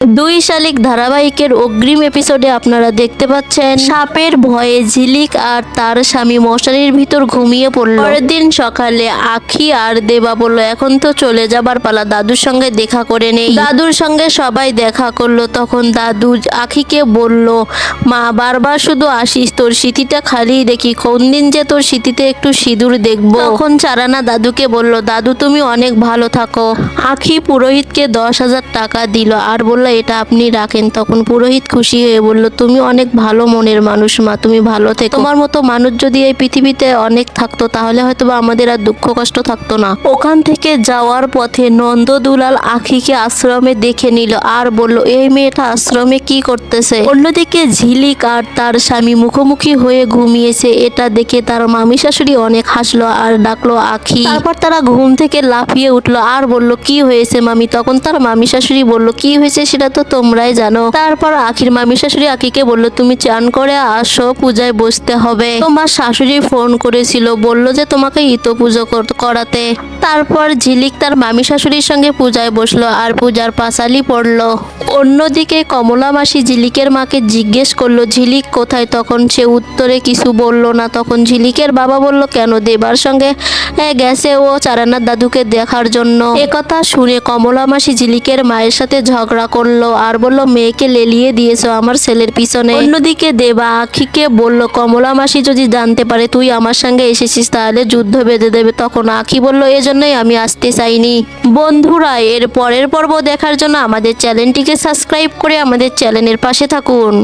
দুই শালিক ধারাবাহিকের অগ্রিম এপিসোডে আপনারা দেখতে পাচ্ছেন সাপের ভয়ে ঝিলিক আর তার স্বামী মশারির ভিতর ঘুমিয়ে পড়ল। পরের দিন সকালে আখি আর দেবা বলল এখন তো চলে যাবার পালা, দাদুর সঙ্গে দেখা করে নেই। দাদুর সঙ্গে সবাই দেখা করলো। তখন দাদু আখিকে বলল, মা বারবার শুধু আসিস, তোর স্মৃতিটা খালি দেখি, কোন দিন যে তোর স্মৃতিতে একটু সিঁদুর দেখবো। তখন চারানা দাদুকে বলল, দাদু তুমি অনেক ভালো থাকো। আখি পুরোহিতকে 10,000 টাকা দিল আর বলল এটা আপনি রাখেন। তখন পুরোহিত খুশি হয়ে বলল, তুমি অনেক ভালো মনের মানুষ মা, তুমি ভালো থেকো। তোমার মতো মানুষ যদি এই পৃথিবীতে অনেক থাকতো তাহলে হয়তো বা আমাদের আর দুঃখ কষ্ট থাকতো না। ওখান থেকে যাওয়ার পথে নন্দদুলাল আখিকে আশ্রমে দেখে নিল আর বলল, এই মেয়েটা আশ্রমে কি করতেছে। অন্যদিকে ঝিলিক আর তার স্বামী মুখোমুখি হয়ে ঘুমিয়েছে। এটা দেখে তার মামি শাশুড়ি অনেক হাসলো আর ডাকলো আখি। তারপর তারা ঘুম থেকে লাফিয়ে উঠলো আর বলল, কি হয়েছে মামি। তখন তার মামি শাশুড়ি বলল, কি হয়েছে সেটা তো তোমরাই জানো। তারপর আখির মামি শাশুড়ি আখিকে বলল, তুমি চান করে আসো, পূজায় বসতে হবে। তোমার শাশুড়ি ফোন করেছিল, বলল যে তোমাকে ইতো পুজো করাতে। তারপর ঝিলিক তার মামি শাশুড়ির সঙ্গে পূজায় বসলো আর পূজার পাঁচালি পড়লো। অন্যদিকে কমলা মাসি ঝিলিকের মাকে জিজ্ঞেস করলো, ঝিলিক কোথায়। তখন সে উত্তরে কিছু বলল না। তখন ঝিলিকের বাবা বলল, কেন, দেবার সঙ্গে গেছে ও চারানার দাদুকে দেখার জন্য। একথা শুনে কমলা মাসি ঝিলিকের মায়ের সাথে ঝগড়া করলো আর বলল, মেয়েকে লেলিয়ে দিয়েছো আমার ছেলের পিছনে। অন্যদিকে দেবা আখিকে বলল, কমলা মাসি যদি জানতে পারে তুই আমার সঙ্গে এসেছিস তাহলে যুদ্ধ বেঁধে দেবে। তখন আখি বলল, এজন্যই আমি আসতে চাইনি। বন্ধুরা, এর পরের পর্ব দেখার জন্য আমাদের চ্যানেলটিকে সাবস্ক্রাইব করে আমাদের চ্যানেলের পাশে থাকুন।